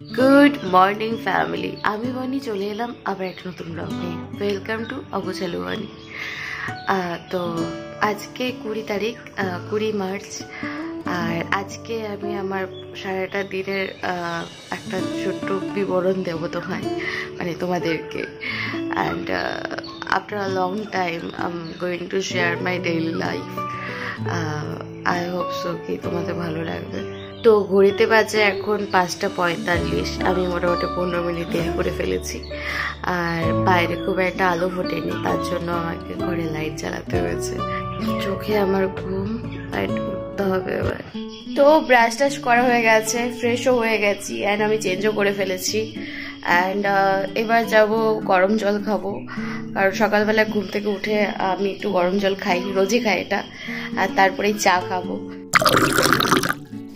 Good morning family, আমি বনি চলে এলাম আবার একটা নতুন ব্লগ নিয়ে। ওয়েলকাম টু অগোছালু বনি। তো আজকে 20 মার্চ, আর আজকে আমি আমার সারাটা দিনের একটা ছোট্ট বিবরণ দেবো তোমাদেরকে। And after a long time I am going to share my daily life. I hope so কি তোমাদের ভালো লাগবে। তো ঘড়িতে বাজে এখন 5:45। আমি মোটামুটি 15 মিনিট দেরি করে ফেলেছি, আর বাইরে খুব একটা আলো ফোটেনি, তার জন্য আমাকে ঘরে লাইট জ্বালাতে হয়েছে। চোখে আমার ঘুম, লাইট উঠতে হবে এবার। তো ব্রাশ টাশ করা হয়ে গেছে, ফ্রেশও হয়ে গেছি, অ্যান্ড আমি চেঞ্জও করে ফেলেছি। অ্যান্ড এবার যাব গরম জল খাবো, কারণ সকালবেলা ঘুম থেকে উঠে আমি একটু গরম জল খাই, রোজই খাই এটা, আর তারপরেই চা খাবো।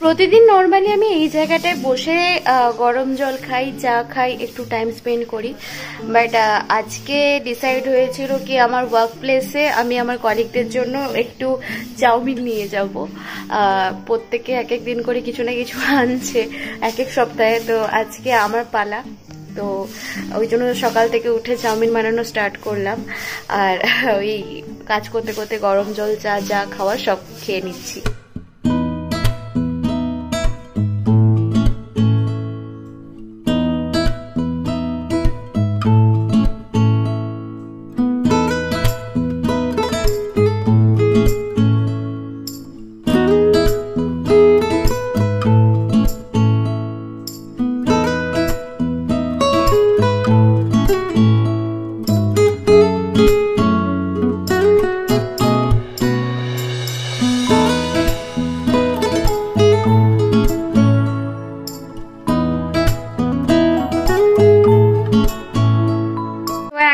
প্রতিদিন নর্মালি আমি এই জায়গাটায় বসে গরম জল খাই, চা খাই, একটু টাইম স্পেন্ড করি। বাট আজকে ডিসাইড হয়েছিল কি আমার ওয়ার্ক প্লেসে আমি আমার কলিগদের জন্য একটু চাউমিন নিয়ে যাব। প্রত্যেকে এক এক দিন করে কিছু না কিছু আনছে এক এক সপ্তাহে, তো আজকে আমার পালা। তো ওই জন্য সকাল থেকে উঠে চাউমিন বানানো স্টার্ট করলাম, আর ওই কাজ করতে করতে গরম জল, চা যা খাওয়ার সব খেয়ে নিচ্ছি।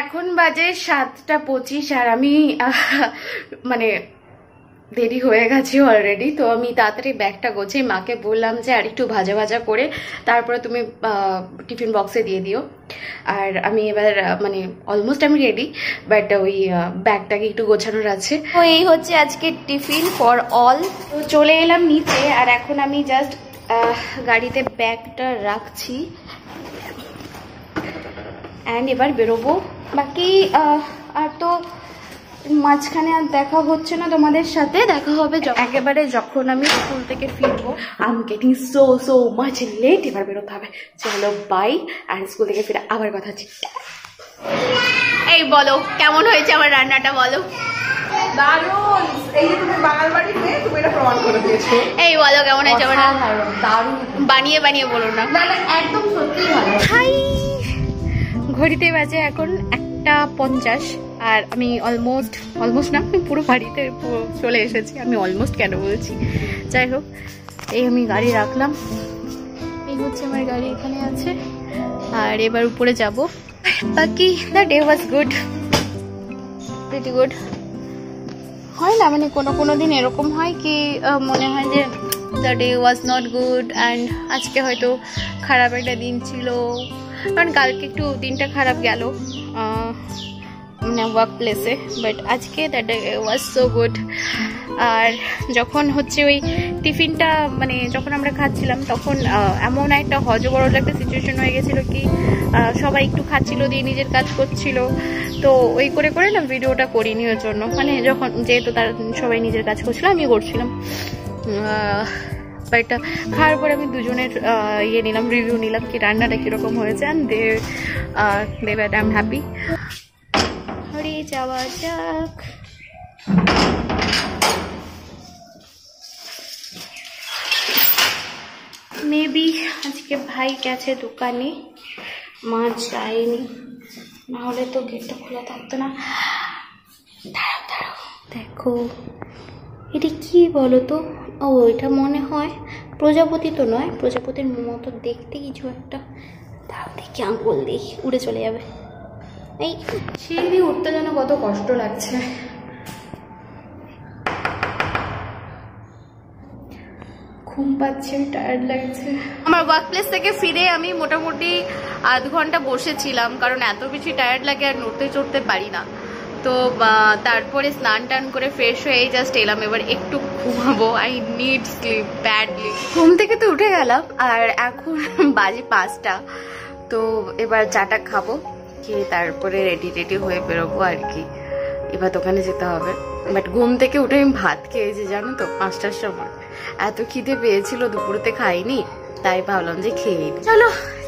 এখন বাজে 7:25, আর আমি দেরি হয়ে গেছে অলরেডি। তো আমি তাড়াতাড়ি ব্যাগটা গোছিয়ে মাকে বললাম যে আর একটু ভাজা ভাজা করে তারপরে তুমি টিফিন বক্সে দিয়ে দিও। আর আমি এবার অলমোস্ট আমি রেডি, বাট ওই ব্যাগটাকে একটু গোছানোর আছে। তো এই হচ্ছে আজকে টিফিন ফর অল। তো চলে এলাম নিচে, আর এখন আমি জাস্ট গাড়িতে ব্যাগটা রাখছি, অ্যান্ড এবার বেরোবো। বাকি আর তো মাঝখানে আর দেখা হচ্ছে না তোমাদের সাথে, দেখা হবে একেবারে যখন আমি স্কুল থেকে ফিরবো। I am getting so much late, এবার বেরোতে হবে। চলো বাই, আর স্কুল থেকে ফিরে আবার কথা হচ্ছে। এই বলো কেমন হয়েছে আমার রান্নাটা, বলো। দারুণ, এই যে তুমি বাঙাল বাড়ির মেয়ে, তুমি এটা প্রমাণ করে দিয়েছো। এই বলো কেমন হয়েছে আমার দারুণ, বানিয়ে বানিয়ে বলো না, একদম সত্যি ভালো। হাই, ঘড়িতে বাজে এখন 1:50, আর আমি অলমোস্ট না, আমি পুরো বাড়িতে চলে এসেছি। আমি অলমোস্ট কেন বলছি, যাই হোক, এই আমি গাড়ি রাখলাম, এই হচ্ছে আমার গাড়ি এখানে আছে, আর এবার উপরে যাব। বাকি the day was good, pretty good. হয় না কোনো দিন এরকম হয় কি মনে হয় যে the day was not good, and আজকে হয়তো খারাপ একটা দিন ছিল, কারণ কালকে একটু দিনটা খারাপ গেল ওয়ার্ক প্লেসে, বাট আজকে that day was so good. আর যখন হচ্ছে ওই টিফিনটা যখন আমরা খাচ্ছিলাম, তখন এমন একটা হজবরল একটা সিচুয়েশন হয়ে গেছিলো কি সবাই একটু খাচ্ছিল দিয়ে নিজের কাজ করছিল, তো ওই করে করে না ভিডিওটা করিনি ওর জন্য। যখন যেহেতু তারা সবাই নিজের কাজ করছিল, আমি করছিলাম। বাট খাওয়ার পরে আমি দুজনের নিলাম, রিভিউ নিলাম কি রান্নাটা কিরকম হয়েছে, and they were I am happy. হরে যাওয়া যাক। মেবি আজকে ভাই গেছে দোকানে, মা যায়নি, নাহলে তো গেটটা খোলা থাকতো না। দাঁড়াও, দেখো এটা কি বলো তো? ও, এটা মনে হয় প্রজাপতি তো নয়, প্রজাপতির মতো দেখতে কিছু একটা। দাঁড়াও দেখি, আঙুল দেখি, উড়ে চলে যাবে। এই সিঁড়ি উঠতে যেন কত কষ্ট লাগছে। ঘুম পাচ্ছে, টায়ার্ড লাগছে। আমার ওয়ার্ক প্লেস থেকে ফিরে আমি মোটামুটি আধ ঘন্টা বসেছিলাম, কারণ এত বেশি টায়ার্ড লাগে আর নড়তে চড়তে পারি না। তো তারপরে স্নান টান করে ফ্রেশ হয়ে জাস্ট এলাম, এবার একটু ঘুমাবো। I need sleep badly. ঘুম থেকে তো উঠে গেলাম আর এখন বাজে 5টা। তো এবার চাটা খাবো, খেয়ে তারপরে রেডি হয়ে বেরোবো আর কি। এবার দোকানে যেতে হবে। বাট ঘুম থেকে উঠে আমি ভাত খেয়েছি জানো তো 5টার সময়। এত খিদে পেয়েছিল, দুপুরেতে খাইনি, তাই ভাবলাম যে খেয়ে নিই। চলো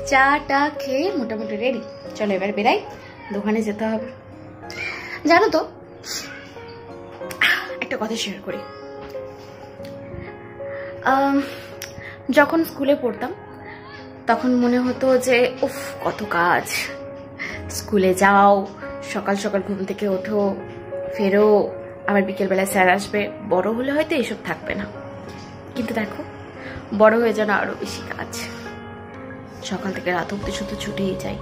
চাটা খেয়ে মোটামুটি রেডি, চলো এবার বেরাই, দোকানে যেতে হবে। জানো তো একটা কথা শেয়ার করি, যখন স্কুলে পড়তাম তখন মনে হতো যে উফ কত কাজ, স্কুলে যাও, সকাল সকাল ঘুম থেকে ওঠো, ফেরো, আবার বিকেলবেলায় স্যার আসবে। বড় হলে হয়তো এসব থাকবে না, কিন্তু দেখো বড় হয়ে যেন আরো বেশি কাজ, সকাল থেকে রাত অব্দি শুধু ছুটেই যাই।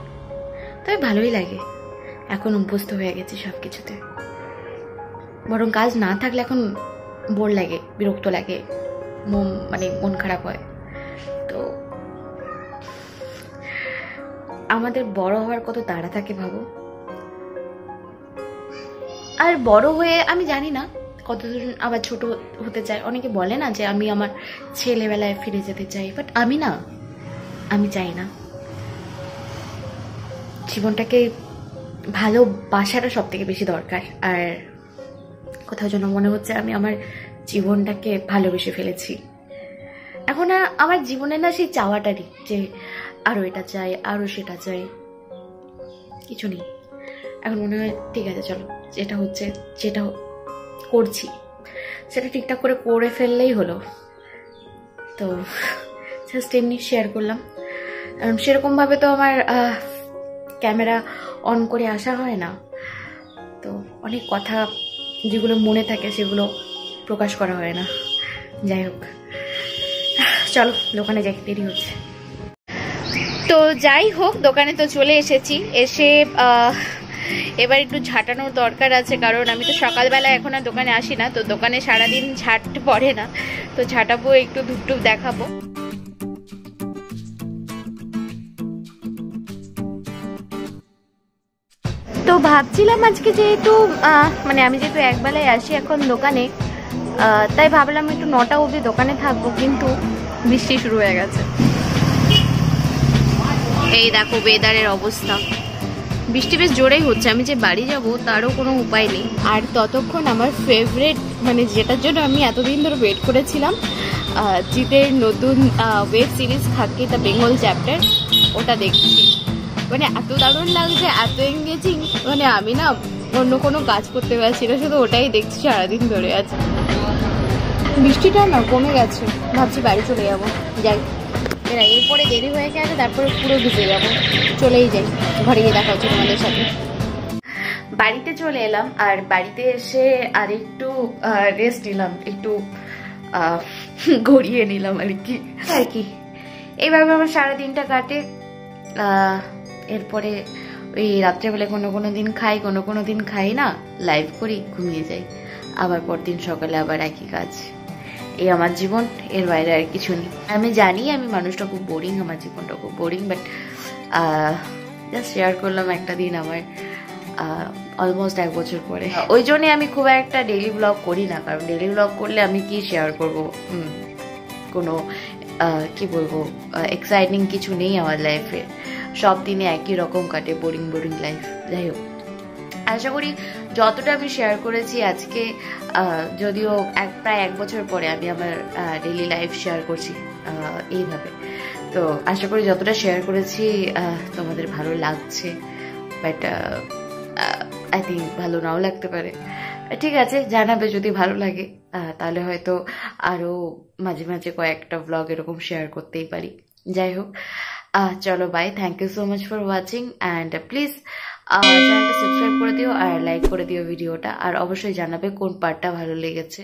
তবে ভালোই লাগে, এখন অভ্যস্ত হয়ে গেছি সবকিছুতে। বরং কাজ না থাকলে এখন বোর লাগে, বিরক্ত লাগে, মন খারাপ হয়। তো আমাদের বড় হওয়ার কত তাড়া থাকে ভাবো। আর বড় হয়ে আমি জানি না কতজন আবার ছোট হতে চায়। অনেকে বলে না যে আমি আমার ছেলেবেলায় ফিরে যেতে চাই, বাট আমি চাই না। জীবনটাকে ভালোবাসাটা সব থেকে বেশি দরকার। আর কোথাও যেন মনে হচ্ছে আমি আমার জীবনটাকে ভালোবেসে ফেলেছি। এখন আমার জীবনে না সেই চাওয়াটারই যে আরো এটা চাই, আরো সেটা চাই, কিছু নেই। এখন মনে হয় ঠিক আছে, চলো যেটা হচ্ছে, যেটা করছি সেটা ঠিকঠাক করে ফেললেই হলো। তো জাস্ট এমনি শেয়ার করলাম। সেরকম ভাবে তো আমার ক্যামেরা অন করে আসা হয় না, তো অনেক কথা যেগুলো মনে থাকে সেগুলো প্রকাশ করা হয় না। যাই হোক, চলো দোকানে যাই, দেরি হচ্ছে। তো যাই হোক, দোকানে তো চলে এসেছি। এসে এবার একটু ঝাঁটানোর দরকার আছে, কারণ আমি তো সকালবেলা এখন আর দোকানে আসি না, তো দোকানে সারাদিন ঝাঁট পড়ে না, তো ঝাঁটাবো, একটু ধূপ দেখাবো। তো ভাবছিলাম আজকে যেহেতু আমি যেহেতু একবেলায় আসি এখন দোকানে, তাই ভাবলাম একটু 9টা অবধি দোকানে থাকবো, কিন্তু বৃষ্টি শুরু হয়ে গেছে। এই দেখো ওয়েদারের অবস্থা, বৃষ্টি বেশ জোরেই হচ্ছে। আমি যে বাড়ি যাব তারও কোনো উপায় নেই। আর ততক্ষণ আমার ফেভারিট, যেটার জন্য আমি এতদিন ধরে ওয়েট করেছিলাম, জিতের নতুন web series Khakee the Bengal chapter, ওটা দেখছি। এত দারুণ লাগছে, এত এঙ্গেজিং, আমি না অন্য কোনো কাজ করতে পারছি না, শুধু ওটাই দেখছি সারাদিন ধরে। আছে বৃষ্টিটা না কমে গেছে, ভাবছি বাড়ি চলে যাবো। যাই, এরপরে দেরি হয়ে গেছে, তারপরে পুরো ভিজে যাবো। চলেই যাই, ঘরে গিয়ে দেখা হচ্ছে তোমাদের সাথে। বাড়িতে চলে এলাম, আর বাড়িতে এসে আর একটু রেস্ট নিলাম, একটু গড়িয়ে নিলাম আর কি। এইভাবে আমার সারাদিনটা কাটে। এরপরে ওই রাত্রেবেলায় কোনো দিন খাই, কোনো দিন খাই না, লাইভ করি, ঘুমিয়ে যাই, আবার পরদিন সকালে আবার একই কাজ। এই আমার জীবন, এর বাইরে আর কিছু নেই। আমি জানি আমি মানুষটা খুব বোরিং, আমার জীবনটা খুব বোরিং, বাট জাস্ট শেয়ার করলাম একটা দিন আমার অলমোস্ট 1 বছর পরে। ওই জন্যে আমি খুব একটা ডেইলি ব্লগ করি না, কারণ ডেইলি ব্লগ করলে আমি কি শেয়ার করবো, কোনো কি বলবো এক্সাইটিং কিছু নেই আমার লাইফে। সব দিনে একই রকম কাটে, বোরিং লাইফ। যাই হোক, আশা করি যতটা আমি শেয়ার করেছি আজকে, যদিও প্রায় 1 বছর পরে আমি আমার ডেইলি লাইফ শেয়ার করছি এইভাবে, তো আশা করি যতটা শেয়ার করেছি তোমাদের ভালো লাগছে, বাট আই থিঙ্ক ভালো নাও লাগতে পারে। ঠিক আছে, জানাবে যদি ভালো লাগে, তাহলে হয়তো আরো মাঝে মাঝে কয়েকটা ব্লগ এরকম শেয়ার করতেই পারি। যাই হোক, চলো bye, thank you so much for watching, and please চ্যানেলটা সাবস্ক্রাইব করে দিও আর লাইক করে দিও ভিডিওটা, আর অবশ্যই জানাবে কোন পার্টটা ভালো লেগেছে।